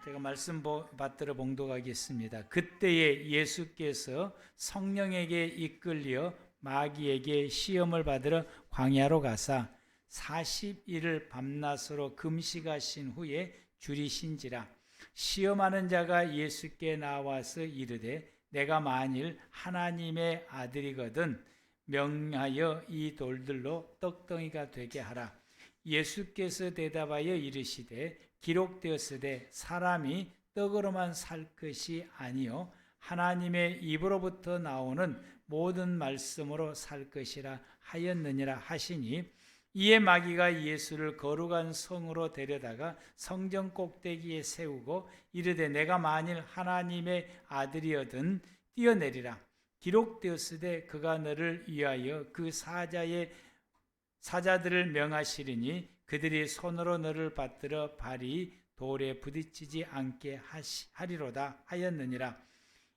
제가 말씀 받들어 봉독하겠습니다. 그때에 예수께서 성령에게 이끌려 마귀에게 시험을 받으러 광야로 가사 40일을 밤낮으로 금식하신 후에 줄이신지라. 시험하는 자가 예수께 나와서 이르되 내가 만일 하나님의 아들이거든 명하여 이 돌들로 떡덩이가 되게 하라. 예수께서 대답하여 이르시되 기록되었으되 사람이 떡으로만 살 것이 아니요 하나님의 입으로부터 나오는 모든 말씀으로 살 것이라 하였느니라 하시니, 이에 마귀가 예수를 거룩한 성으로 데려다가 성전 꼭대기에 세우고 이르되 내가 만일 하나님의 아들이거든 뛰어내리라. 기록되었으되 그가 너를 위하여 그 사자들을 명하시리니 그들이 손으로 너를 받들어 발이 돌에 부딪히지 않게 하리로다 하였느니라.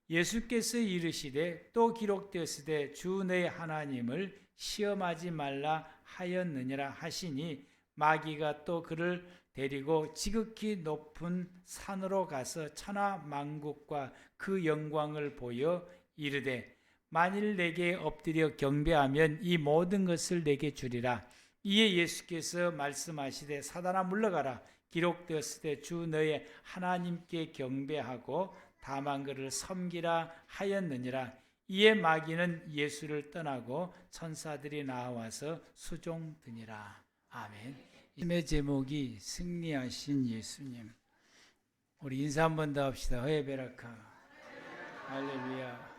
예수께서 이르시되 또 기록되었으되 주 너의 하나님을 시험하지 말라 하였느니라 하시니, 마귀가 또 그를 데리고 지극히 높은 산으로 가서 천하 만국과 그 영광을 보여 이르되 만일 내게 엎드려 경배하면 이 모든 것을 내게 주리라. 이에 예수께서 말씀하시되 사단아 물러가라. 기록되었으되 주 너의 하나님께 경배하고 다만 그를 섬기라 하였느니라. 이에 마귀는 예수를 떠나고 천사들이 나와서 수종드니라. 아멘. 이의 제목이 승리하신 예수님. 우리 인사 한 번 더 합시다. 허예베라카 할렐루야.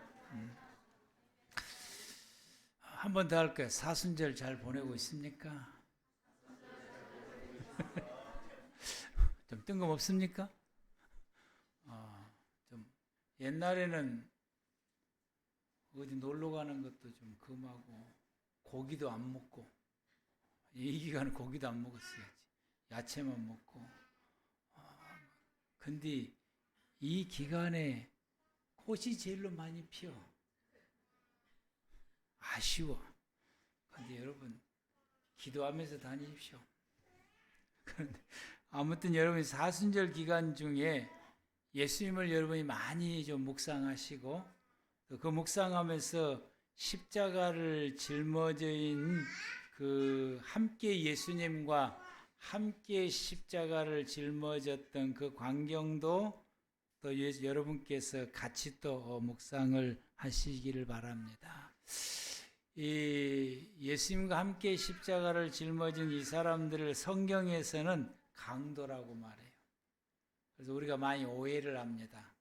한 번 더 할까요? 사순절 잘 보내고 있습니까? 좀 뜬금없습니까? 좀 옛날에는 어디 놀러 가는 것도 좀 금하고 고기도 안 먹고, 이 기간에 고기도 안 먹었어야지. 야채만 먹고. 근데 이 기간에 꽃이 제일로 많이 피어. 아쉬워. 근데 여러분 기도하면서 다니십시오. 그런데 아무튼 여러분 사순절 기간 중에 예수님을 여러분이 많이 좀 묵상하시고, 그 묵상하면서 십자가를 жил머진 그 함께 예수님과 함께 십자가를 жил머졌던 그 광경도 또 여러분께서 같이 또 묵상을 하시기를 바랍니다. 이 예수님과 함께 십자가를 짊어진 이 사람들을 성경에서는 강도라고 말해요. 그래서 우리가 많이 오해를 합니다.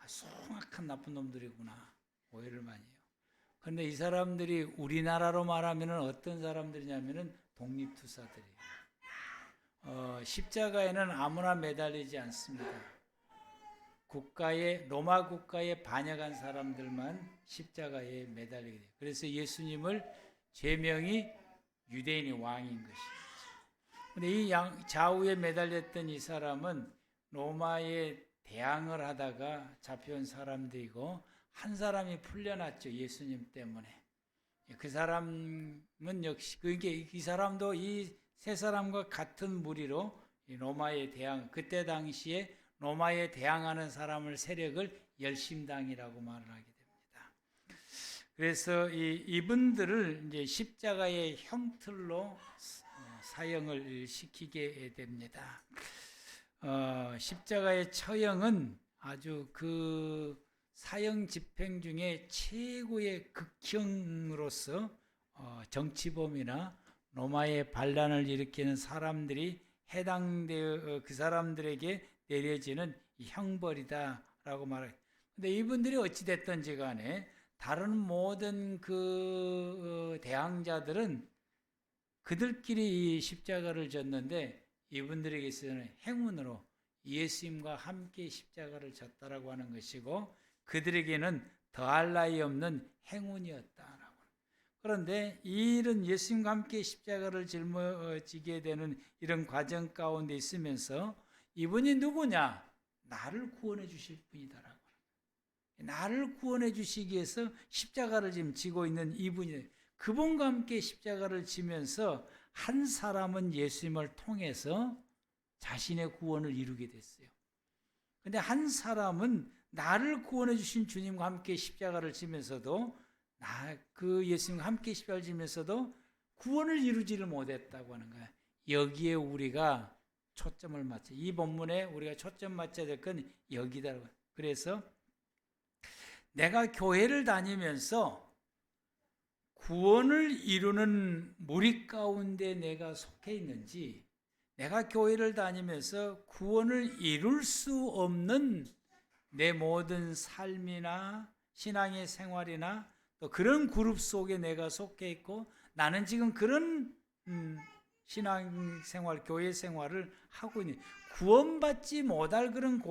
숭악한 나쁜 놈들이구나, 오해를 많이 해요. 그런데 이 사람들이 우리나라로 말하면 어떤 사람들이냐면은 독립투사들이에요. 십자가에는 아무나 매달리지 않습니다. 로마 국가에 반역한 사람들만 십자가에 매달리게 돼요. 그래서 예수님을 죄명이 유대인의 왕인 것이죠. 근데 이 좌우에 매달렸던 이 사람은 로마에 대항을 하다가 잡혀온 사람들이고, 한 사람이 풀려났죠. 예수님 때문에. 그 사람은 역시, 이 사람도 이 세 사람과 같은 무리로 로마에 그때 당시에 로마에 대항하는 사람을 세력을 열심당이라고 말을 하게 됩니다. 그래서 이분들을 이제 십자가의 형틀로 사형을 시키게 됩니다. 십자가의 처형은 아주 그 사형 집행 중에 최고의 극형으로서 정치범이나 로마의 반란을 일으키는 사람들이 해당되어 그 사람들에게 내려지는 형벌이다라고 말해요. 근데 이분들이 어찌됐든지 간에 다른 모든 그 대항자들은 그들끼리 이 십자가를 졌는데, 이분들에게 있어서는 행운으로 예수님과 함께 십자가를 졌다라고 하는 것이고, 그들에게는 더할 나위 없는 행운이었다라고. 그런데 이런 예수님과 함께 십자가를 짊어지게 되는 이런 과정 가운데 있으면서 이분이 누구냐? 나를 구원해 주실 분이다라고. 나를 구원해 주시기 위해서 십자가를 지금 지고 있는 이분이, 그분과 함께 십자가를 지면서 한 사람은 예수님을 통해서 자신의 구원을 이루게 됐어요. 근데 한 사람은 나를 구원해 주신 주님과 함께 십자가를 지면서도 그 예수님과 함께 십자가를 지면서도 구원을 이루지를 못했다고 하는 거야. 여기에 우리가 초점을 맞춰. 이 본문에 우리가 초점 맞춰야 될 건 여기다. 그래서 내가 교회를 다니면서 구원을 이루는 무리 가운데 내가 속해 있는지, 내가 교회를 다니면서 구원을 이룰 수 없는 내 모든 삶이나 신앙의 생활이나 또 그런 그룹 속에 내가 속해 있고, 나는 지금 그런 신앙생활, 교회 생활을 하고 있는, 구원받지 못할 그런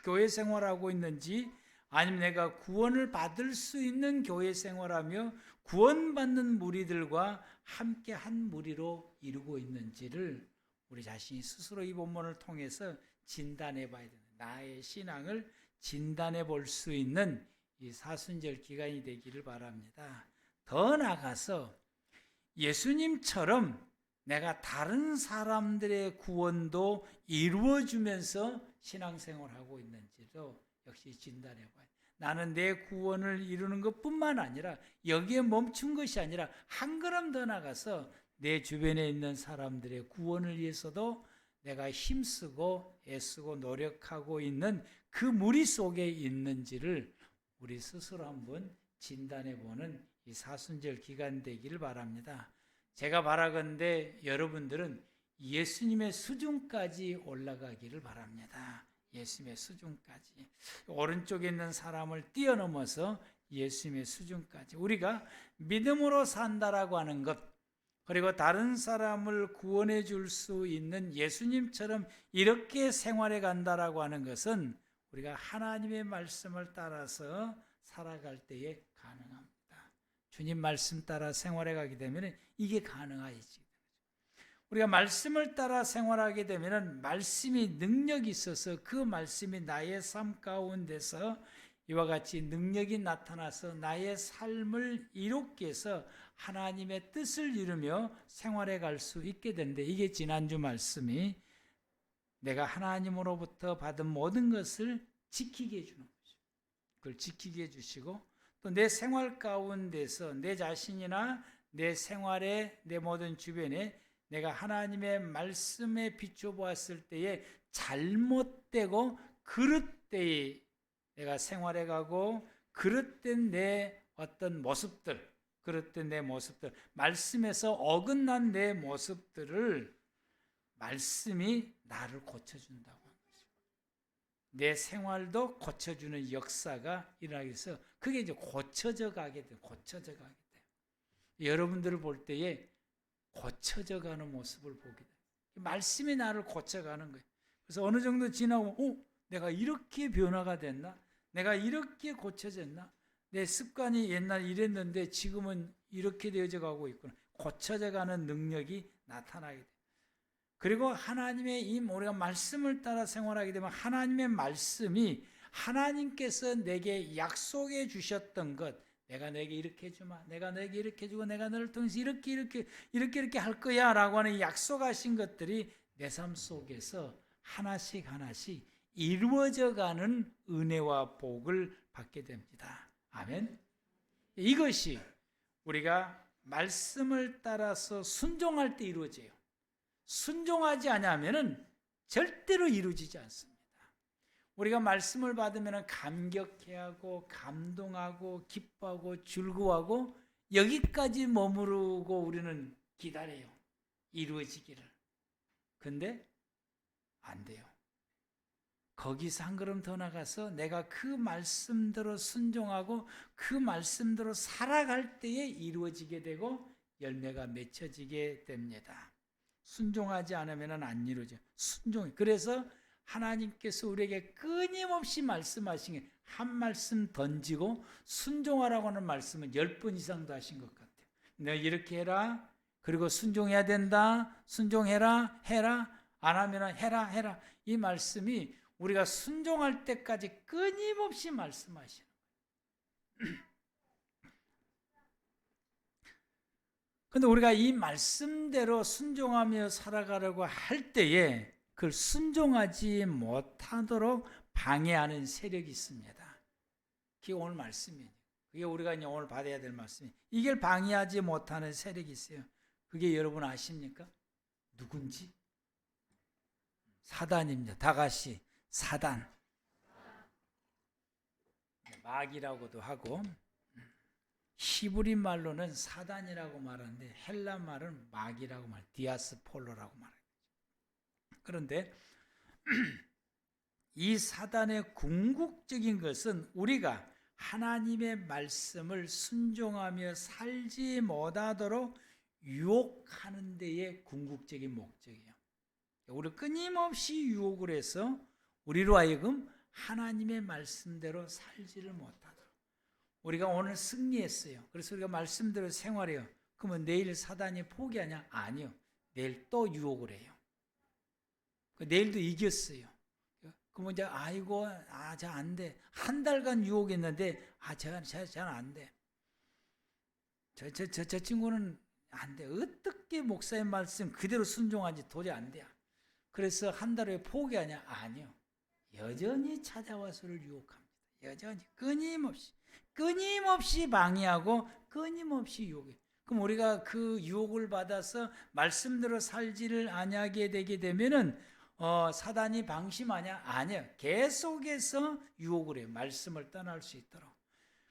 교회 생활을 하고 있는지, 아니면 내가 구원을 받을 수 있는 교회 생활하며 구원받는 무리들과 함께 한 무리로 이루고 있는지를 우리 자신이 스스로 이 본문을 통해서 진단해 봐야 되는, 나의 신앙을 진단해 볼 수 있는 이 사순절 기간이 되기를 바랍니다. 더 나아가서 예수님처럼 내가 다른 사람들의 구원도 이루어주면서 신앙생활하고 있는지도 역시 진단해 봐요. 나는 내 구원을 이루는 것뿐만 아니라, 여기에 멈춘 것이 아니라 한 걸음 더 나가서 내 주변에 있는 사람들의 구원을 위해서도 내가 힘쓰고 애쓰고 노력하고 있는 그 무리 속에 있는지를 우리 스스로 한번 진단해 보는 이 사순절 기간 되기를 바랍니다. 제가 바라건대 여러분들은 예수님의 수준까지 올라가기를 바랍니다. 예수님의 수준까지, 오른쪽에 있는 사람을 뛰어넘어서 예수님의 수준까지, 우리가 믿음으로 산다라고 하는 것, 그리고 다른 사람을 구원해 줄 수 있는 예수님처럼 이렇게 생활해 간다라고 하는 것은 우리가 하나님의 말씀을 따라서 살아갈 때에 가능합니다. 주님 말씀 따라 생활해 가게 되면 이게 가능하지. 우리가 말씀을 따라 생활하게 되면 말씀이 능력이 있어서 그 말씀이 나의 삶 가운데서 이와 같이 능력이 나타나서 나의 삶을 이롭게 해서 하나님의 뜻을 이루며 생활해 갈 수 있게 되는데, 이게 지난주 말씀이 내가 하나님으로부터 받은 모든 것을 지키게 해주는 거죠. 그걸 지키게 해주시고, 또 내 생활 가운데서 내 자신이나 내 생활에, 내 모든 주변에 내가 하나님의 말씀에 비춰보았을 때에 잘못되고 그릇되이 내가 생활해가고 그릇된 내 어떤 모습들, 그릇된 내 모습들, 말씀에서 어긋난 내 모습들을 말씀이 나를 고쳐준다고 하는 거죠. 내 생활도 고쳐주는 역사가 일어나기 위해서 그게 이제 고쳐져 가게 돼요. 고쳐져 가게 돼요. 여러분들을 볼 때에 고쳐져 가는 모습을 보게 돼요. 말씀이 나를 고쳐가는 거예요. 그래서 어느 정도 지나고 내가 이렇게 변화가 됐나? 내가 이렇게 고쳐졌나? 내 습관이 옛날 이랬는데 지금은 이렇게 되어져 가고 있구나. 고쳐져 가는 능력이 나타나게 돼요. 그리고 하나님의 이 우리가 말씀을 따라 생활하게 되면 하나님의 말씀이 하나님께서 내게 약속해 주셨던 것, 내가 내게 이렇게 해주마, 내가 내게 이렇게 해주고 내가 너를 통해서 이렇게 할 거야 라고 하는 약속하신 것들이 내 삶 속에서 하나씩 이루어져 가는 은혜와 복을 받게 됩니다. 아멘. 이것이 우리가 말씀을 따라서 순종할 때 이루어져요. 순종하지 않으면 절대로 이루어지지 않습니다. 우리가 말씀을 받으면 감격해하고 감동하고 기뻐하고 즐거워하고 여기까지 머무르고 우리는 기다려요. 이루어지기를. 근데 안 돼요. 거기서 한 걸음 더 나가서 내가 그 말씀대로 순종하고 그 말씀대로 살아갈 때에 이루어지게 되고 열매가 맺혀지게 됩니다. 순종하지 않으면 안 이루어져요. 순종. 그래서 하나님께서 우리에게 끊임없이 말씀하신 게, 한 말씀 던지고 순종하라고 하는 말씀은 10번 이상도 하신 것 같아요. 너 이렇게 해라. 그리고 순종해야 된다. 순종해라. 해라. 안 하면 해라. 이 말씀이 우리가 순종할 때까지 끊임없이 말씀하시는 거예요. 그런데 우리가 이 말씀대로 순종하며 살아가려고 할 때에 그걸 순종하지 못하도록 방해하는 세력이 있습니다. 그게 오늘 말씀이에요. 그게 우리가 이제 오늘 받아야 될 말씀이에요. 이걸 방해하지 못하는 세력이 있어요. 그게 여러분 아십니까? 누군지? 사단입니다. 다 같이 사단. 마귀라고도 하고 히브리 말로는 사단이라고 말하는데 헬라 말은 마귀라고 말해요. 디아스폴로라고 말해요. 그런데 이 사단의 궁극적인 것은 우리가 하나님의 말씀을 순종하며 살지 못하도록 유혹하는 데에 궁극적인 목적이에요. 우리 끊임없이 유혹을 해서 우리로 하여금 하나님의 말씀대로 살지를 못하도록. 우리가 오늘 승리했어요. 그래서 우리가 말씀대로 생활해요. 그러면 내일 사단이 포기하냐? 아니요. 내일 또 유혹을 해요. 내일도 이겼어요. 그러면 이제 아이고 저 안 돼. 한 달간 유혹했는데 저는 안 돼. 저 친구는 안 돼. 어떻게 목사의 말씀 그대로 순종하지 도저히 안 돼. 그래서 한 달 후에 포기하냐? 아니요. 여전히 찾아와서를 유혹합니다. 여전히 끊임없이 방해하고 끊임없이 유혹해. 그럼 우리가 그 유혹을 받아서 말씀대로 살지를 아니하게 되게 되면은 사단이 방심하냐? 아니요. 계속해서 유혹을 해요. 말씀을 떠날 수 있도록.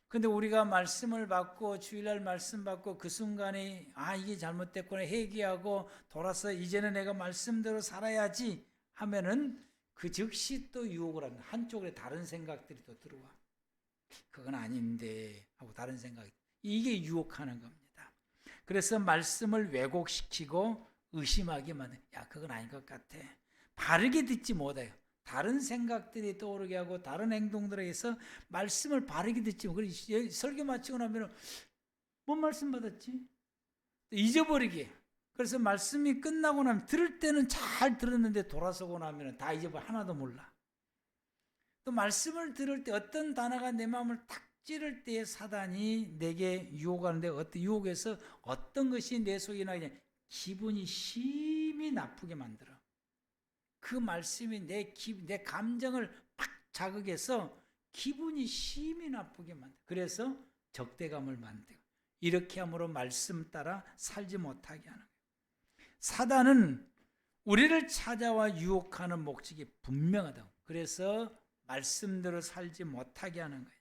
근데 우리가 말씀을 받고 주일날 말씀 받고 그 순간에 이게 잘못됐구나 회개하고 돌아서 이제는 내가 말씀대로 살아야지 하면은 그 즉시 또 유혹을 합니다. 한쪽에 다른 생각들이 또 들어와. 그건 아닌데 하고 다른 생각이. 이게 유혹하는 겁니다. 그래서 말씀을 왜곡시키고 의심하게 만든. 그건 아닌 것 같아. 바르게 듣지 못해요. 다른 생각들이 떠오르게 하고 다른 행동들에 의해서 말씀을 바르게 듣지 못해요. 설교 마치고 나면 뭔 말씀 받았지? 잊어버리게. 그래서 말씀이 끝나고 나면 들을 때는 잘 들었는데 돌아서고 나면 다 잊어버려. 하나도 몰라. 또 말씀을 들을 때 어떤 단어가 내 마음을 탁 찌를 때에 사단이 내게 유혹하는데 유혹해서 어떤 것이 내 속에 나냐 기분이 심히 나쁘게 만들어. 그 말씀이 내 감정을 팍 자극해서 기분이 심히 나쁘게 만들어. 그래서 적대감을 만들고 이렇게 함으로 말씀 따라 살지 못하게 하는 거예요. 사단은 우리를 찾아와 유혹하는 목적이 분명하다고. 그래서 말씀대로 살지 못하게 하는 거예요.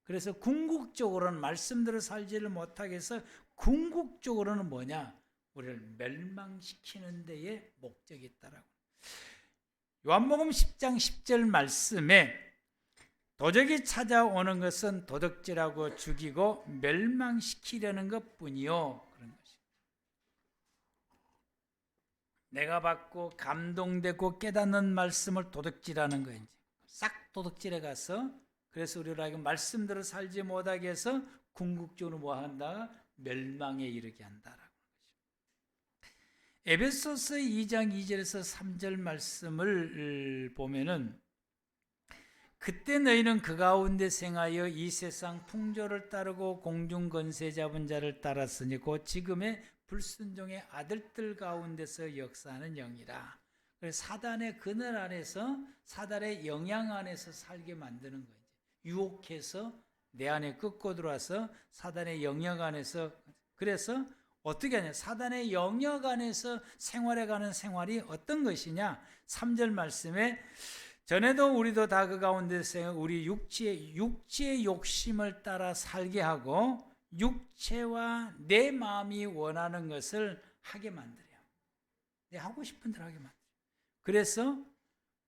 그래서 궁극적으로는 말씀대로 살지를 못하게 해서 궁극적으로는 뭐냐? 우리를 멸망시키는 데에 목적이 있다라고. 요한복음 10장 10절 말씀에 도적이 찾아오는 것은 도둑질하고 죽이고 멸망시키려는 것뿐이요. 그런 것이. 내가 받고 감동되고 깨닫는 말씀을 도둑질하는 거예요. 싹 도둑질해 가서 그래서 우리를 말씀대로 살지 못하게 해서 궁극적으로 뭐 한다? 멸망에 이르게 한다라고. 에베소서 2장 2절에서 3절 말씀을 보면은 그때 너희는 그 가운데 생하여 이 세상 풍조를 따르고 공중 권세 잡은 자를 따랐으니 곧 지금의 불순종의 아들들 가운데서 역사하는 영이라. 그래서 사단의 그늘 안에서 사단의 영향 안에서 살게 만드는 거예요. 유혹해서 내 안에 끌고 들어와서 사단의 영역 안에서. 그래서 어떻게 하냐? 사단의 영역 안에서 생활해가는 생활이 어떤 것이냐? 3절 말씀에 전에도 우리도 다 그 가운데서 우리 육체의 욕심을 따라 살게 하고 육체와 내 마음이 원하는 것을 하게 만들어요. 내 하고 싶은 대로 하게 만들어요. 그래서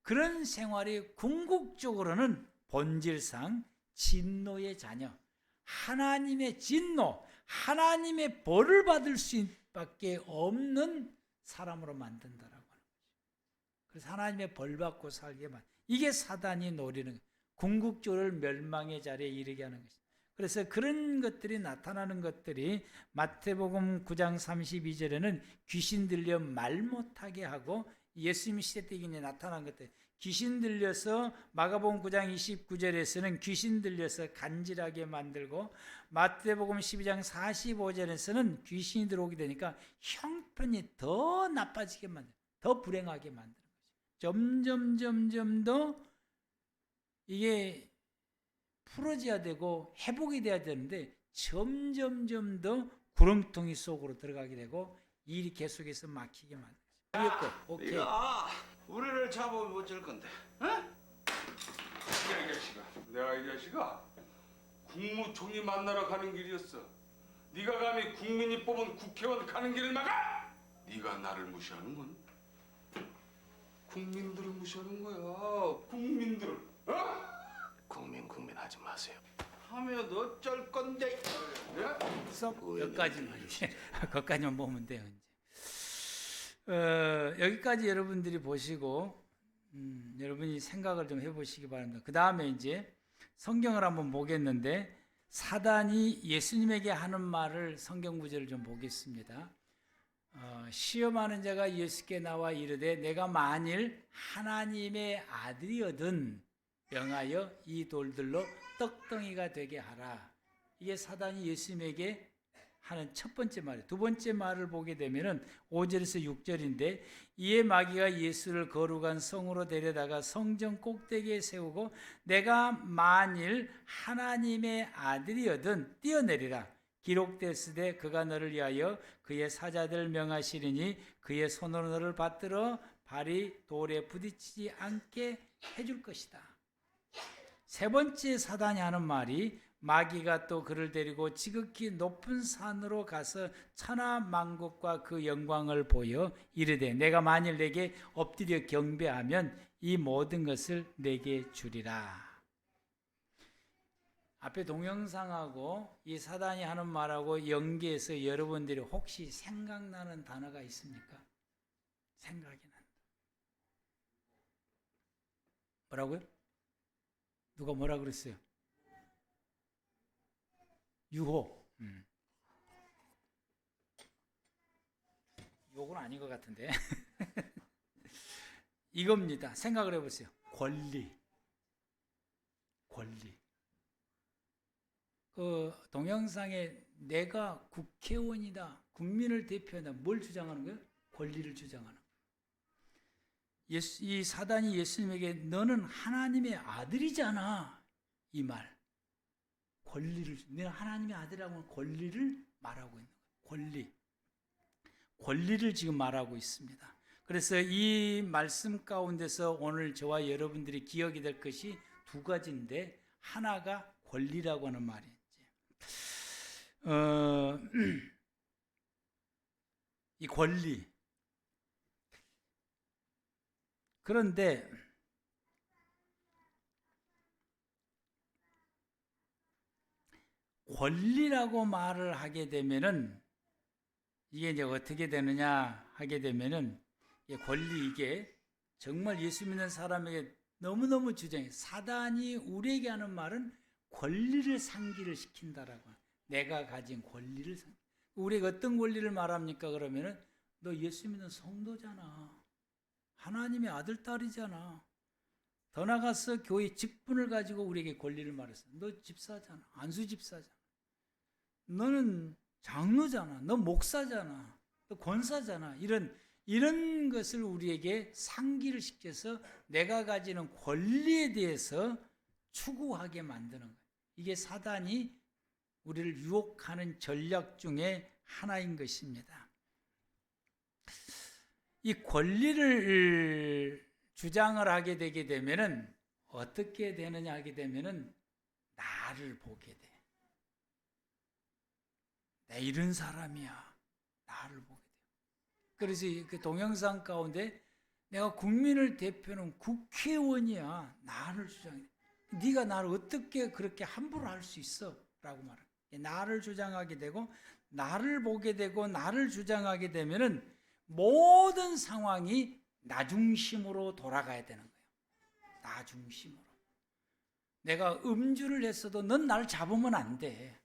그런 생활이 궁극적으로는 본질상 진노의 자녀, 하나님의 진노, 하나님의 벌을 받을 수밖에 없는 사람으로 만든다라고 하는 거죠. 그래서 하나님의 벌 받고 살게 만. 이게 사단이 노리는 궁극적으로 멸망의 자리에 이르게 하는 것이죠. 그래서 그런 것들이 나타나는 것들이 마태복음 9장 32절에는 귀신 들려 말 못하게 하고 예수님 시대 때 나타난 것들. 귀신 들려서 마가복음 9장 29절에서는 귀신 들려서 간질하게 만들고 마태복음 12장 45절에서는 귀신이 들어오게 되니까 형편이 더 나빠지게 만들고 더 불행하게 만드는 거죠. 점점 더 이게 풀어져야 되고 회복이 돼야 되는데 점점점 더 구렁텅이 속으로 들어가게 되고 일이 계속해서 막히게 만들어요. 오케이. 네가 우리를 잡으면 어쩔 건데? 어? 이 자식아, 내가 이 자식아 국무총리 만나러 가는 길이었어. 네가 감히 국민이 뽑은 국회의원 가는 길을 막아? 네가 나를 무시하는군. 국민들을 무시하는 거야. 국민들을. 어? 국민 하지 마세요. 하면 어쩔 건데? 쏙 여기까지만 이제 거기까지만 보면 돼요. 이제 여기까지 여러분들이 보시고 여러분이 생각을 좀 해보시기 바랍니다. 그 다음에 이제 성경을 한번 보겠는데 사단이 예수님에게 하는 말을 성경 구절을 좀 보겠습니다. 시험하는 자가 예수께 나와 이르되 내가 만일 하나님의 아들이거든 명하여 이 돌들로 떡덩이가 되게 하라. 이게 사단이 예수님에게 하는 첫 번째 말이에요. 두 번째 말을 보게 되면은 5절에서 6절인데 이에 마귀가 예수를 거룩한 성으로 데려다가 성전 꼭대기에 세우고 내가 만일 하나님의 아들이거든 뛰어내리라. 기록됐으되 그가 너를 위하여 그의 사자들 명하시리니 그의 손으로 너를 받들어 발이 돌에 부딪히지 않게 해줄 것이다. 세 번째 사단이 하는 말이 마귀가 또 그를 데리고 지극히 높은 산으로 가서 천하 만국과 그 영광을 보여 이르되 내가 만일 내게 엎드려 경배하면 이 모든 것을 내게 주리라. 앞에 동영상하고 이 사단이 하는 말하고 연계해서 여러분들이 혹시 생각나는 단어가 있습니까? 생각이 난다. 뭐라고요? 누가 뭐라 그랬어요? 유혹. 욕은 아닌 것 같은데. 이겁니다. 생각을 해보세요. 권리. 그 동영상에 내가 국회의원이다. 국민을 대표한다. 뭘 주장하는 거예요? 권리를 주장하는 거예요. 이 사단이 예수님에게 너는 하나님의 아들이잖아. 이 말. 내가 하나님의 아들이라고 하는 권리를 말하고 있는 거예요. 권리를 지금 말하고 있습니다. 그래서 이 말씀 가운데서 오늘 저와 여러분들이 기억이 될 것이 두 가지인데 하나가 권리라고 하는 말이에요. 이 권리. 그런데 권리라고 말을 하게 되면은 이게 이제 어떻게 되느냐 하게 되면은 이게 정말 예수 믿는 사람에게 너무너무 주장해. 사단이 우리에게 하는 말은 권리를 상기를 시킨다라고. 내가 가진 권리를 상기. 우리가 어떤 권리를 말합니까? 그러면은 너 예수 믿는 성도잖아. 하나님의 아들 딸이잖아. 더 나가서 교회 직분을 가지고 우리에게 권리를 말했어. 너 집사잖아. 안수 집사잖아. 너는 장로잖아. 너 목사잖아. 너 권사잖아. 이런 것을 우리에게 상기를 시켜서 내가 가지는 권리에 대해서 추구하게 만드는 거예요. 이게 사단이 우리를 유혹하는 전략 중에 하나인 것입니다. 이 권리를 주장을 하게 되게 되면은 어떻게 되느냐 하게 되면은 나를 보게 돼. 내 이런 사람이야. 나를 보게 돼. 그래서 그 동영상 가운데 내가 국민을 대표하는 국회의원이야. 나를 주장해. 네가 나를 어떻게 그렇게 함부로 할 수 있어? 라고 말해. 나를 주장하게 되고 나를 보게 되고 나를 주장하게 되면은 모든 상황이 나 중심으로 돌아가야 되는 거예요. 나 중심으로. 내가 음주를 했어도 넌 나를 잡으면 안 돼.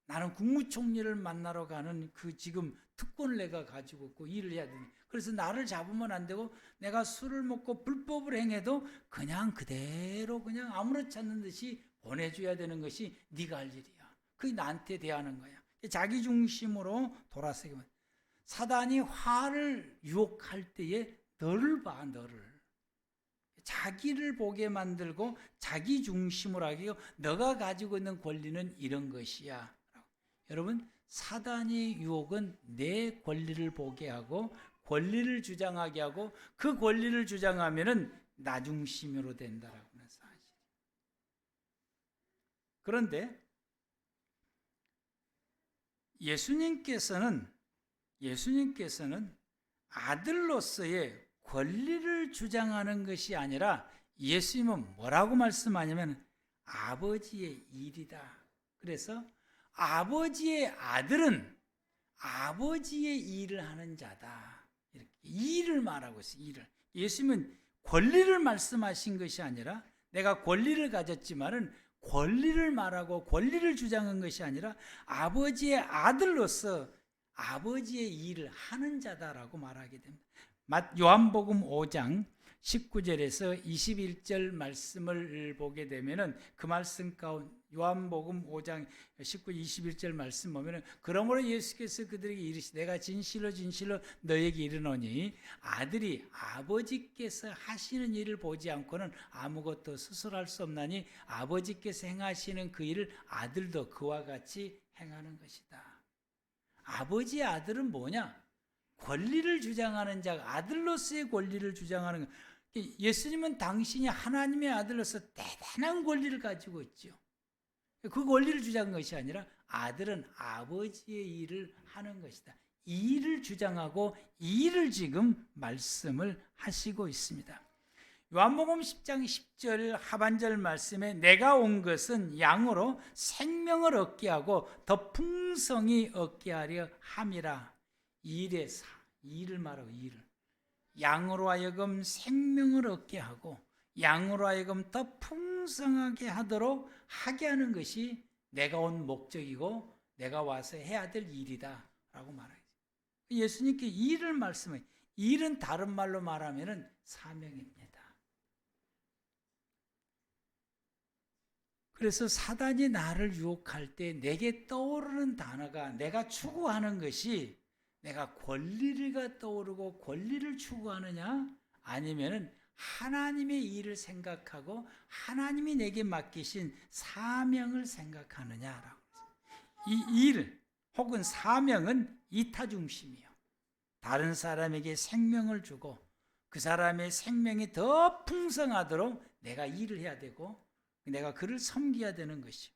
나는 국무총리를 만나러 가는 그 지금 특권을 내가 가지고 있고 일을 해야 되니. 그래서 나를 잡으면 안 되고 내가 술을 먹고 불법을 행해도 그냥 그대로 그냥 아무렇지 않는 듯이 보내줘야 되는 것이 네가 할 일이야. 그게 나한테 대하는 거야. 자기 중심으로 돌아서게 만. 사단이 화를 유혹할 때에 너를 봐, 너를. 자기를 보게 만들고 자기 중심으로 하게 하고 너가 가지고 있는 권리는 이런 것이야. 여러분, 사단의 유혹은 내 권리를 보게 하고 권리를 주장하게 하고 그 권리를 주장하면은 나 중심으로 된다라고 하는 사실. 그런데 예수님께서는 아들로서의 권리를 주장하는 것이 아니라 예수님은 뭐라고 말씀하냐면 아버지의 일이다. 그래서 아버지의 아들은 아버지의 일을 하는 자다. 이렇게 일을 말하고 있어요. 일을. 예수님은 권리를 말씀하신 것이 아니라 내가 권리를 가졌지만은 권리를 말하고 권리를 주장한 것이 아니라 아버지의 아들로서 아버지의 일을 하는 자다라고 말하게 됩니다. 요한복음 5장 19절에서 21절 말씀을 보게 되면은 그 말씀 가운데 요한복음 5장 19, 21절 말씀 보면은 그러므로 예수께서 그들에게 이르시되 내가 진실로 진실로 너에게 이르노니 아들이 아버지께서 하시는 일을 보지 않고는 아무것도 스스로 할 수 없나니 아버지께서 행하시는 그 일을 아들도 그와 같이 행하는 것이다. 아버지의 아들은 뭐냐? 권리를 주장하는 자가 아들로서의 권리를 주장하는 것. 예수님은 당신이 하나님의 아들로서 대단한 권리를 가지고 있죠. 그 권리를 주장한 것이 아니라 아들은 아버지의 일을 하는 것이다. 이 일을 주장하고 이 일을 지금 말씀을 하시고 있습니다. 요한복음 10장 10절 하반절 말씀에 내가 온 것은 양으로 생명을 얻게 하고 더 풍성히 얻게 하려 함이라. 이 일을 말하고 일을. 양으로 하여금 생명을 얻게 하고 양으로 하여금 더 풍성하게 하도록 하게 하는 것이 내가 온 목적이고 내가 와서 해야 될 일이다 라고 말하죠. 예수님께 일을 말씀해요. 일은 다른 말로 말하면 사명입니다. 그래서 사단이 나를 유혹할 때 내게 떠오르는 단어가 내가 추구하는 것이 내가 권리가 떠오르고 권리를 추구하느냐 아니면은 하나님의 일을 생각하고 하나님이 내게 맡기신 사명을 생각하느냐라고. 이 일 혹은 사명은 이타중심이요. 다른 사람에게 생명을 주고 그 사람의 생명이 더 풍성하도록 내가 일을 해야 되고 내가 그를 섬겨야 되는 것이요.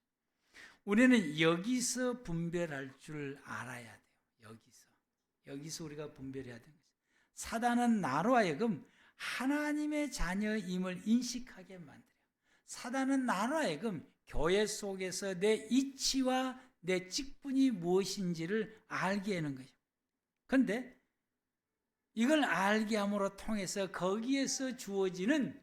우리는 여기서 분별할 줄 알아야 돼요. 여기서 우리가 분별해야 되는 것이요. 사단은 나로 하여금 하나님의 자녀임을 인식하게 만들어요. 사단은 나로 하여금 교회 속에서 내 이치와 내 직분이 무엇인지를 알게 하는 거예요. 그런데 이걸 알게 함으로 통해서 거기에서 주어지는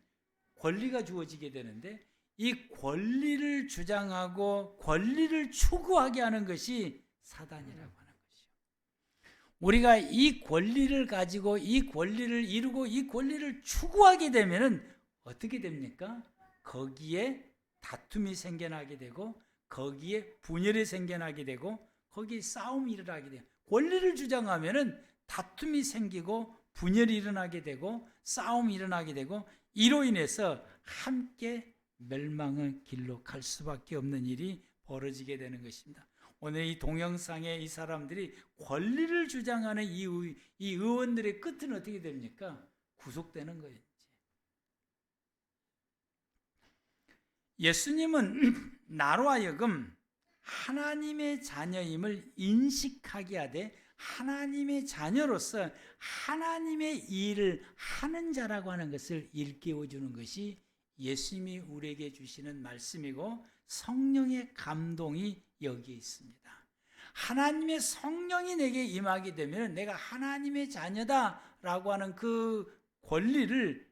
권리가 주어지게 되는데 이 권리를 주장하고 권리를 추구하게 하는 것이 사단이라고 하는 것이요. 우리가 이 권리를 가지고 이 권리를 이루고 이 권리를 추구하게 되면은 어떻게 됩니까? 거기에 다툼이 생겨나게 되고 거기에 분열이 생겨나게 되고 거기에 싸움이 일어나게 돼요. 권리를 주장하면은 다툼이 생기고 분열이 일어나게 되고 싸움이 일어나게 되고 이로 인해서 함께 멸망의 길로 갈 수밖에 없는 일이 벌어지게 되는 것입니다. 오늘 이 동영상에 이 사람들이 권리를 주장하는 이 의원들의 끝은 어떻게 됩니까? 구속되는 거예요. 예수님은 나로 하여금 하나님의 자녀임을 인식하게 하되 하나님의 자녀로서 하나님의 일을 하는 자라고 하는 것을 일깨워 주는 것이 예수님이 우리에게 주시는 말씀이고 성령의 감동이 여기에 있습니다. 하나님의 성령이 내게 임하게 되면 내가 하나님의 자녀다라고 하는 그 권리를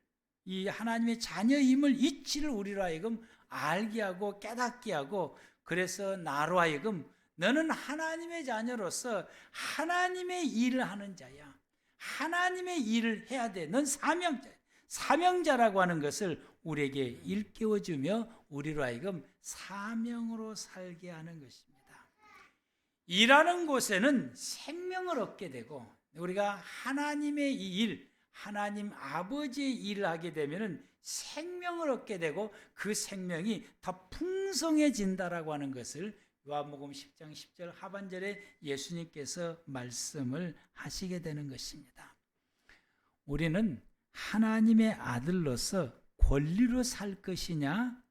이 하나님의 자녀임을 이치를 우리로 하여금 알게 하고 깨닫게 하고 그래서 나로 하여금 너는 하나님의 자녀로서 하나님의 일을 하는 자야. 하나님의 일을 해야 돼. 넌 사명자야. 사명자라고 하는 것을 우리에게 일깨워주며 우리로 하여금 사명으로 살게 하는 것입니다. 일하는 곳에는 생명을 얻게 되고 우리가 하나님의 이 일, 하나님 아버지의 일을 하게 되면은 생명을 얻게 되고 그 생명이 더 풍성해진다라고 하는 것을 요한복음 10장 10절 하반절에 예수님께서 말씀을 하시게 되는 것입니다. 우리는 하나님의 아들로서 권리로 살 것이냐,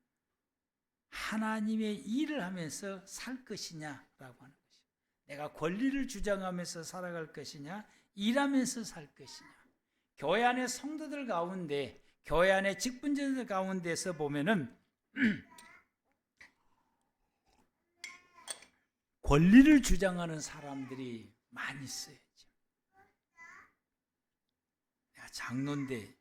하나님의 일을 하면서 살 것이냐라고 하는 것이죠. 내가 권리를 주장하면서 살아갈 것이냐, 일하면서 살 것이냐. 교회 안의 성도들 가운데, 교회 안의 직분자들 가운데서 보면은 권리를 주장하는 사람들이 많이 있어요. 내가 장로인데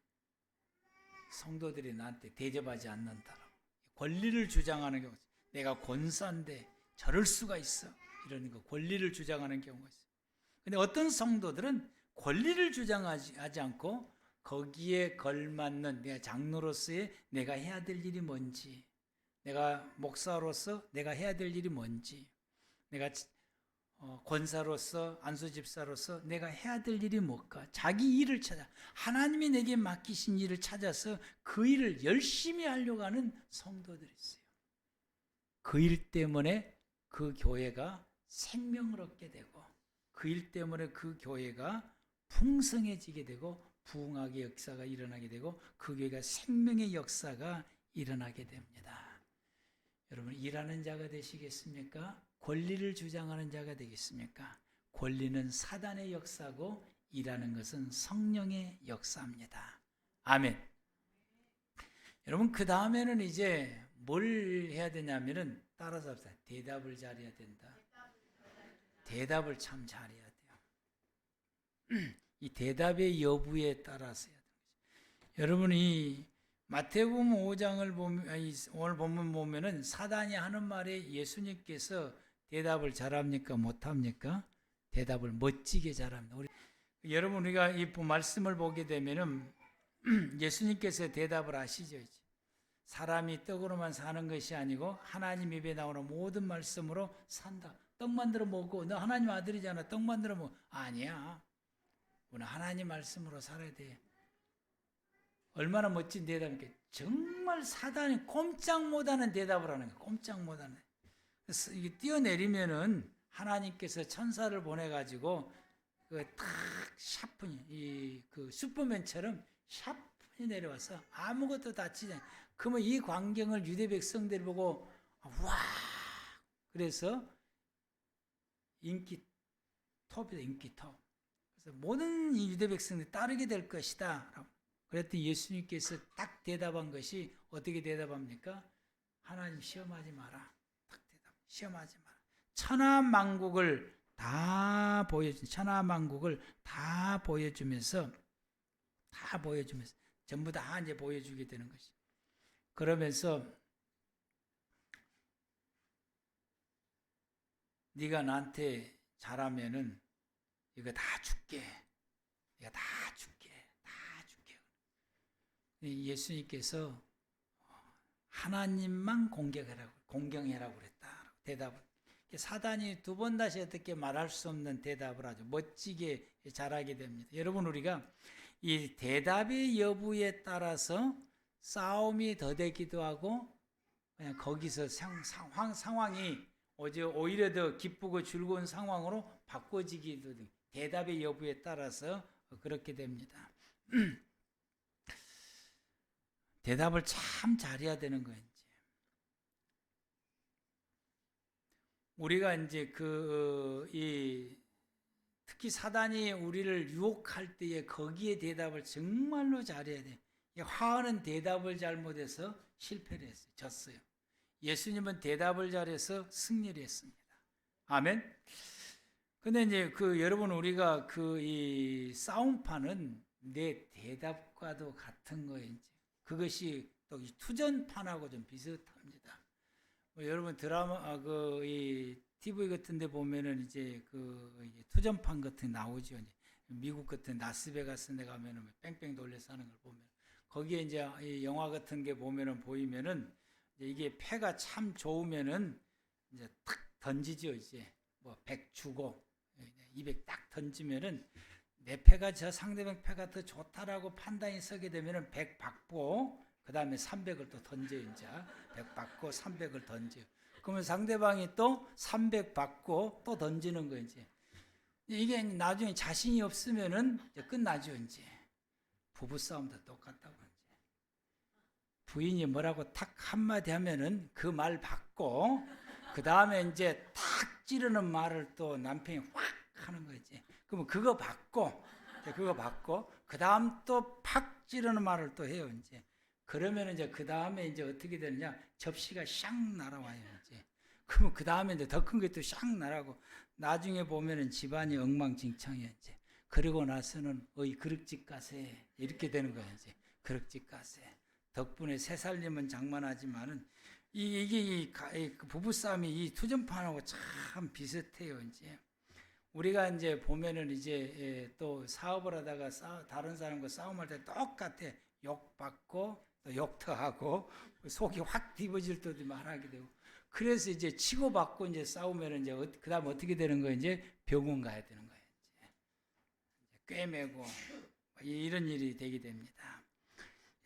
성도들이 나한테 대접하지 않는다라고 권리를 주장하는 경우, 내가 권사인데 저럴 수가 있어, 이러는 거, 권리를 주장하는 경우가 있어요. 근데 어떤 성도들은 권리를 주장하지 않고 거기에 걸맞는 내가 장로로서의 내가 해야 될 일이 뭔지, 내가 목사로서 내가 해야 될 일이 뭔지, 내가 권사로서 안수집사로서 내가 해야 될 일이 뭘까? 자기 일을 찾아, 하나님이 내게 맡기신 일을 찾아서 그 일을 열심히 하려고 하는 성도들이 있어요. 그 일 때문에 그 교회가 생명을 얻게 되고, 그 일 때문에 그 교회가 풍성해지게 되고 부흥학의 역사가 일어나게 되고 그 교회가 생명의 역사가 일어나게 됩니다. 여러분, 일하는 자가 되시겠습니까? 권리를 주장하는 자가 되겠습니까? 권리는 사단의 역사고 일하는 것은 성령의 역사입니다. 아멘. 여러분, 그 다음에는 이제 뭘 해야 되냐면은 따라서 합시다. 대답을 잘해야 된다. 대답을 참 잘해야 돼요. 이 대답의 여부에 따라서 해야 돼요. 여러분이 마태복음 5장을 보면, 오늘 본문 보면은 사단이 하는 말에 예수님께서 대답을 잘합니까? 못합니까? 대답을 멋지게 잘합니다. 여러분, 우리가 이 말씀을 보게 되면은 예수님께서 대답을 하시죠. 이제. 사람이 떡으로만 사는 것이 아니고 하나님 입에 나오는 모든 말씀으로 산다. 떡 만들어 먹고, 너 하나님 아들이잖아. 떡 만들어 먹어. 아니야. 우리는 하나님 말씀으로 살아야 돼. 얼마나 멋진 대답입니까? 정말 사단이 꼼짝 못하는 대답을 하는 거예요. 꼼짝 못하는. 그래서 이게 뛰어내리면은 하나님께서 천사를 보내가지고 탁 샤프니, 그 슈퍼맨처럼 샤프니 내려와서 아무것도 다치지 않아요. 그러면 이 광경을 유대 백성들이 보고 와, 그래서 인기 톱이다, 인기 톱. 그래서 모든 이 유대 백성들이 따르게 될 것이다. 그랬더니 예수님께서 딱 대답한 것이 어떻게 대답합니까? 하나님 시험하지 마라. 딱 대답. 시험하지 마라. 천하만국을 다 보여주면서 전부 다 이제 보여주게 되는 것이. 그러면서 네가 나한테 잘하면은 이거 다 줄게. 내가 다 줄게. 예수님께서 하나님만 공경해라고 그랬다. 대답을. 사단이 두 번 다시 어떻게 말할 수 없는 대답을 아주 멋지게 잘하게 됩니다. 여러분, 우리가 이 대답의 여부에 따라서 싸움이 더 되기도 하고 그냥 거기서 상황이 오히려 더 기쁘고 즐거운 상황으로 바꿔지기도 해요. 대답의 여부에 따라서 그렇게 됩니다. 대답을 참 잘해야 되는 거예요. 우리가 이제 특히 사단이 우리를 유혹할 때에 거기에 대답을 정말로 잘해야 돼요. 화하는 대답을 잘못해서 실패를 했어요. 졌어요. 예수님은 대답을 잘해서 승리를 했습니다. 아멘. 근데 이제 여러분, 우리가 이 싸움판은 내 대답과도 같은 거예요. 이제. 그것이 또 이 투전판하고 좀 비슷합니다. 여러분 드라마 이 TV 같은데 보면은 이제 투전판 같은 나오죠. 이제 미국 같은 라스베가스 데 가면은 뺑뺑 돌려서 하는 걸 보면 거기에 이제 이 영화 같은 게 보면은 보이면은 이게 패가 참 좋으면은 이제 탁 던지죠. 이제 뭐 100 주고 200 딱 던지면은 내 패가 저 상대방 패가 더 좋다라고 판단이 서게 되면은 100 받고 그 다음에 300을 또 던져요. 이제 100 받고 300을 던져요. 그러면 상대방이 또 300 받고 또 던지는 거예요. 이제 이게 나중에 자신이 없으면은 이제 끝나죠. 이제 부부싸움도 똑같다고. 이제 부인이 뭐라고 탁 한마디 하면은 그 말 받고 그 다음에 이제 탁 찌르는 말을 또 남편이 확 하는 거지. 그러면 그거 받고 그 다음 또 팍 찌르는 말을 또 해요. 이제 그러면 이제 그 다음에 이제 어떻게 되느냐, 접시가 샹 날아와요. 이제 그러면 그 다음에 이제 더 큰 게 또 샹 날아고 나중에 보면은 집안이 엉망진창이에요. 이제 그리고 나서는 어이 그릇집 가세 이렇게 되는 거예요. 이제 그릇집 가세. 덕분에 새 살림은 장만하지만은 이게 이 부부싸움이 이 투전판하고 참 비슷해요. 이제 우리가 이제 보면은 이제 또 사업을 하다가 다른 사람과 싸움할 때 똑같아. 욕받고 또 욕터하고 속이 확 뒤집어질 때도 말하게 되고. 그래서 이제 치고받고 이제 싸우면 이제 그다음 어떻게 되는 거예요? 이제 병원 가야 되는 거예요. 이제 꿰매고 이런 일이 되게 됩니다.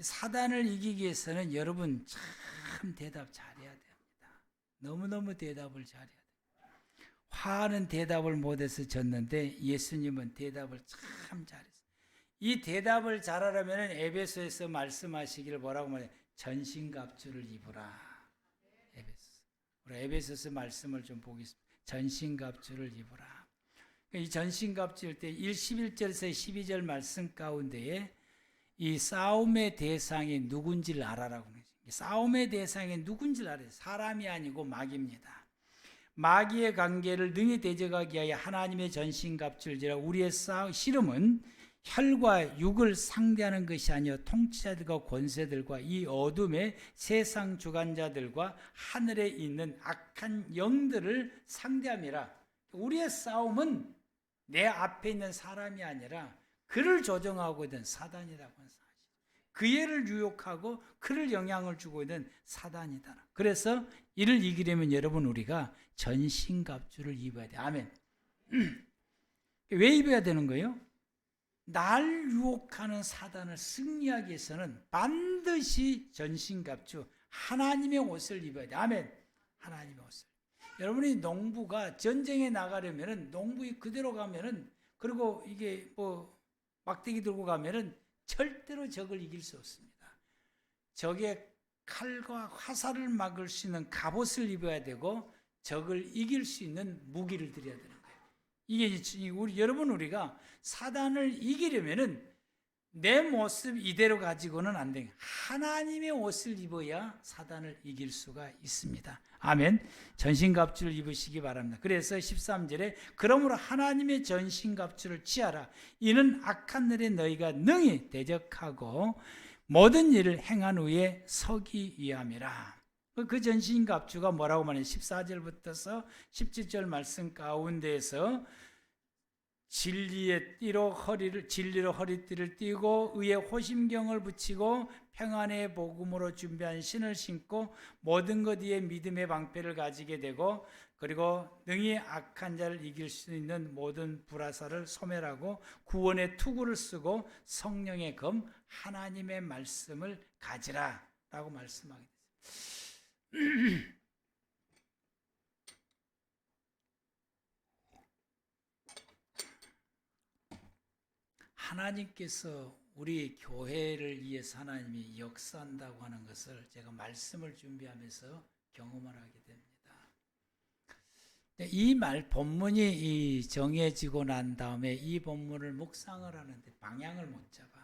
사단을 이기기 위해서는 여러분 참 대답 잘해야 됩니다. 너무너무 대답을 잘해야 돼요. 화는 대답을 못해서 졌는데 예수님은 대답을 참 잘했어요. 이 대답을 잘하려면 에베소에서 말씀하시기를 뭐라고 말해요? 전신갑주를 입으라. 우리 에베소서 말씀을 좀 보겠습니다. 전신갑주를 입으라. 이 전신갑주일 때 11절에서 12절 말씀 가운데에 이 싸움의 대상이 누군지를 알아라고 하죠. 싸움의 대상이 누군지를 알아요. 사람이 아니고 마귀입니다. 마귀의 관계를 능히 대적하기 위하여 하나님의 전신갑주를 우리의 씨름은 혈과 육을 상대하는 것이 아니요 통치자들과 권세들과 이 어둠의 세상 주관자들과 하늘에 있는 악한 영들을 상대함이라. 우리의 싸움은 내 앞에 있는 사람이 아니라 그를 조정하고 있는 사단이라고 하는 사실. 그 애를 유혹하고 그를 영향을 주고 있는 사단이다. 그래서 이를 이기려면 여러분 우리가 전신갑주를 입어야 돼. 아멘. 왜 입어야 되는 거예요? 날 유혹하는 사단을 승리하기 위해서는 반드시 전신갑주 하나님의 옷을 입어야 돼. 아멘. 하나님의 옷을. 여러분이 농부가 전쟁에 나가려면은 농부이 그대로 가면은 그리고 이게 뭐 막대기 들고 가면은 절대로 적을 이길 수 없습니다. 적의 칼과 화살을 막을 수 있는 갑옷을 입어야 되고 적을 이길 수 있는 무기를 들여야 되는 거예요. 이게 우리가 사단을 이기려면은 내 모습 이대로 가지고는 안 돼요. 하나님의 옷을 입어야 사단을 이길 수가 있습니다. 아멘. 전신갑주를 입으시기 바랍니다. 그래서 13절에 그러므로 하나님의 전신갑주를 취하라. 이는 악한 날에 너희가 능히 대적하고 모든 일을 행한 후에 서기 위함이라. 그 전신갑주가 뭐라고 말해요? 14절부터서 17절 말씀 가운데에서 진리로 허리띠를 띠고 의에 호심경을 붙이고 평안의 복음으로 준비한 신을 신고 모든 것 위에 믿음의 방패를 가지게 되고 그리고 능히 악한 자를 이길 수 있는 모든 불화살을 소멸하고 구원의 투구를 쓰고 성령의 검 하나님의 말씀을 가지라 라고 말씀하게 됐습니다. 하나님께서 우리 교회를 위해서 하나님이 역사한다고 하는 것을 제가 말씀을 준비하면서 경험을 하게 됩니다. 이 본문이 정해지고 난 다음에 이 본문을 묵상을 하는데 방향을 못 잡아.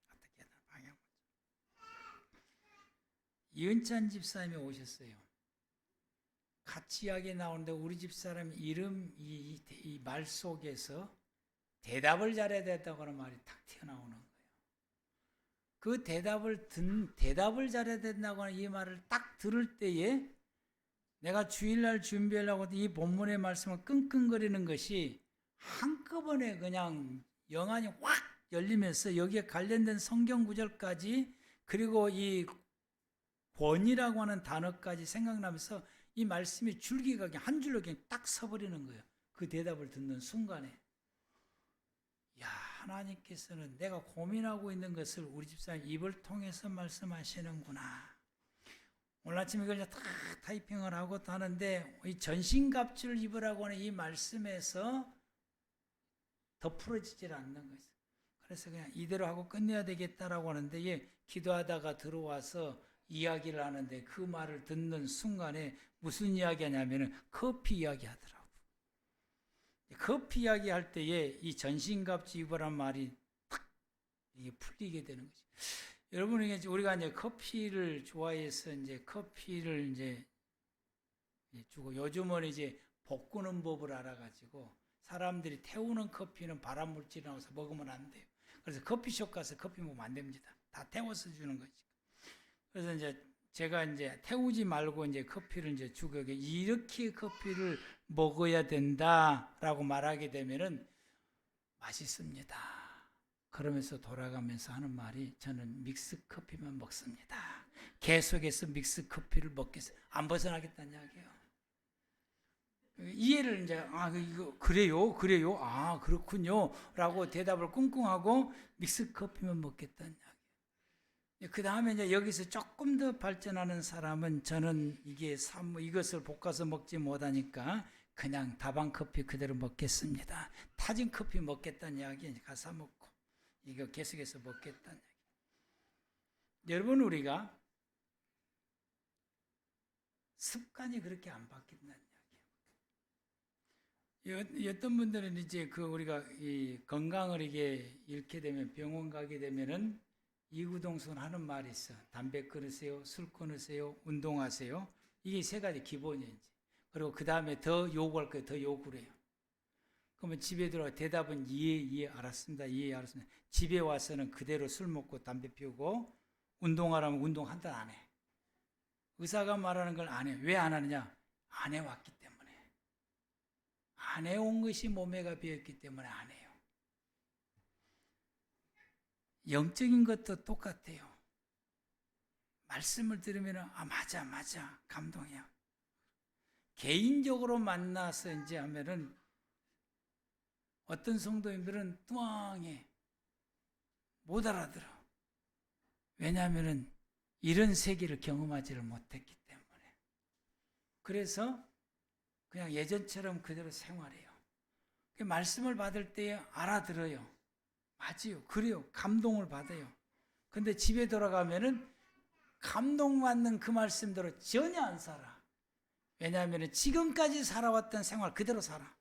어떻게 하나 방향 못 잡아. 이은찬 집사님이 오셨어요. 같이 이야기 나오는데 우리 집사람 이름 이 말 속에서 대답을 잘해야 된다고 하는 말이 탁 튀어나오는 거예요. 그 대답을 잘해야 된다고 하는 이 말을 딱 들을 때에 내가 주일날 준비하려고 이 본문의 말씀을 끙끙거리는 것이 한꺼번에 그냥 영안이 확 열리면서 여기에 관련된 성경 구절까지 그리고 이 권이라고 하는 단어까지 생각나면서 이 말씀이 줄기가 한 줄로 그냥 딱 서버리는 거예요. 그 대답을 듣는 순간에. 야, 하나님께서는 내가 고민하고 있는 것을 우리 집사님 입을 통해서 말씀하시는구나. 오늘 아침에 이걸 다 타이핑을 하고 또 하는데 이 전신갑주를 입으라고 하는 이 말씀에서 더 풀어지질 않는 거죠. 그래서 그냥 이대로 하고 끝내야 되겠다라고 하는데 예, 기도하다가 들어와서 이야기를 하는데 그 말을 듣는 순간에 무슨 이야기 하냐면은 커피 이야기 하더라고. 커피 이야기 할 때에 이 전신갑주 입으란 말이 탁 이게 풀리게 되는 거죠. 여러분, 우리가 이제 커피를 좋아해서 이제 커피를 이제 주고 요즘은 이제 볶는 법을 알아가지고 사람들이 태우는 커피는 발암물질이 나와서 먹으면 안 돼요. 그래서 커피숍 가서 커피 먹으면 안 됩니다. 다 태워서 주는 거지. 그래서 이제 제가 이제 태우지 말고 이제 커피를 이제 주고 이렇게 커피를 먹어야 된다라고 말하게 되면은 맛있습니다. 그러면서 돌아가면서 하는 말이 저는 믹스 커피만 먹습니다. 계속해서 믹스 커피를 먹겠어요. 안 벗어나겠다는 이야기예요. 이해를 이제 이거 그래요 그렇군요라고 대답을 꿍꿍하고 믹스 커피만 먹겠다는 이야기. 그 다음에 이제 여기서 조금 더 발전하는 사람은 저는 이것을 볶아서 먹지 못하니까 그냥 다방 커피 그대로 먹겠습니다. 타진 커피 먹겠다는 이야기 가서 먹고 이거 계속해서 먹겠다는 이야기. 여러분, 우리가 습관이 그렇게 안 바뀐다는 이야기예요. 어떤 분들은 이제 우리가 이 건강을 잃게 되면 병원 가게 되면은 이구동성 하는 말이 있어. 담배 끊으세요, 술 끊으세요, 운동하세요. 이게 세 가지 기본이에요. 그리고 그 다음에 더 요구할 거예요. 더 요구를 해요. 그러면 집에 들어와 대답은 예, 알았습니다. 예, 알았습니다. 집에 와서는 그대로 술 먹고 담배 피우고 운동하라면 운동 한 달 안 해. 의사가 말하는 걸 안 해. 왜 안 하느냐? 안 해왔기 때문에. 안 해온 것이 몸에가 비었기 때문에 안 해요. 영적인 것도 똑같아요. 말씀을 들으면 맞아 감동이야. 개인적으로 만나서 이제 하면은 어떤 성도님들은 뚱해 못 알아들어. 왜냐하면은 이런 세계를 경험하지를 못했기 때문에. 그래서 그냥 예전처럼 그대로 생활해요. 말씀을 받을 때 알아들어요. 맞아요. 그래요. 감동을 받아요. 근데 집에 돌아가면은 감동받는 그 말씀대로 전혀 안 살아. 왜냐하면 지금까지 살아왔던 생활 그대로 살아.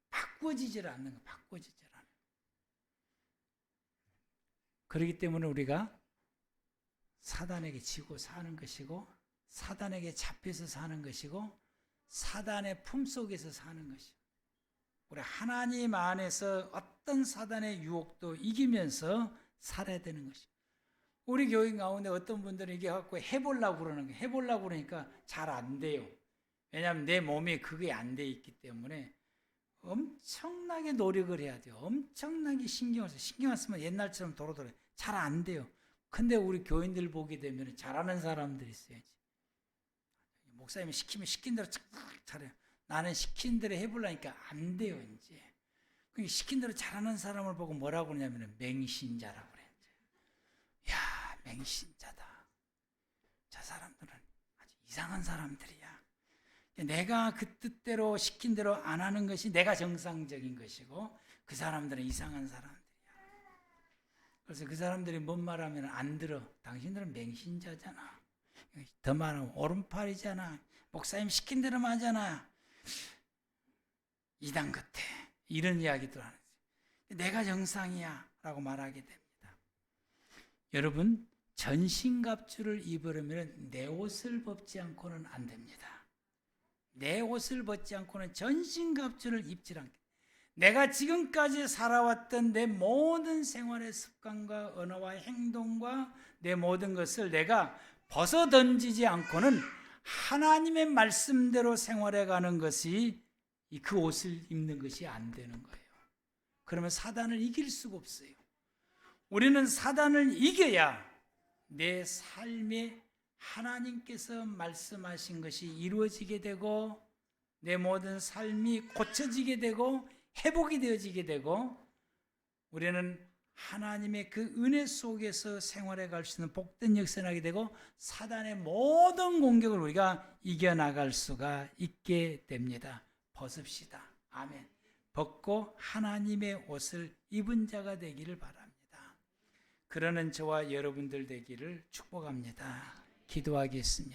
바꿔지질 않는 거, 바꿔지질 않는 거. 그렇기 때문에 우리가 사단에게 지고 사는 것이고, 사단에게 잡혀서 사는 것이고, 사단의 품속에서 사는 것이고, 우리 하나님 안에서 어떤 사단의 유혹도 이기면서 살아야 되는 것이고, 우리 교인 가운데 어떤 분들은 이게 갖고 해보려고 그러는 거예요. 해보려고 그러니까 잘 안 돼요. 왜냐하면 내 몸에 그게 안 돼 있기 때문에 엄청나게 노력을 해야 돼요. 엄청나게 신경을 써요. 신경 안 쓰면 옛날처럼 도로도로 잘 안 돼요. 근데 우리 교인들 보게 되면 잘하는 사람들이 있어야지. 목사님이 시키면 시킨 대로 잘해요. 나는 시킨 대로 해보려니까 안 돼요, 이제. 그러니까 시킨 대로 잘하는 사람을 보고 뭐라고 그러냐면 맹신자라고 그래. 야, 맹신자다. 저 사람들은 아주 이상한 사람들이야. 내가 그 뜻대로 시킨 대로 안 하는 것이 내가 정상적인 것이고 그 사람들은 이상한 사람들이야. 그래서 그 사람들이 뭔 말하면 안 들어. 당신들은 맹신자잖아. 더 말하면 오른팔이잖아. 목사님 시킨 대로만 하잖아. 이단 같아. 이런 이야기도 하는 거예요. 내가 정상이야 라고 말하게 됩니다. 여러분, 전신갑주를 입으려면 내 옷을 벗지 않고는 안 됩니다. 내 옷을 벗지 않고는 전신갑주를 입지 않게. 내가 지금까지 살아왔던 내 모든 생활의 습관과 언어와 행동과 내 모든 것을 내가 벗어 던지지 않고는 하나님의 말씀대로 생활해 가는 것이 그 옷을 입는 것이 안 되는 거예요. 그러면 사단을 이길 수가 없어요. 우리는 사단을 이겨야 내 삶에 하나님께서 말씀하신 것이 이루어지게 되고 내 모든 삶이 고쳐지게 되고 회복이 되어지게 되고 우리는 하나님의 그 은혜 속에서 생활해 갈 수 있는 복된 역사를 하게 되고 사단의 모든 공격을 우리가 이겨나갈 수가 있게 됩니다. 벗읍시다. 아멘. 벗고 하나님의 옷을 입은 자가 되기를 바랍니다. 그러는 저와 여러분들 되기를 축복합니다. 기도하겠습니다.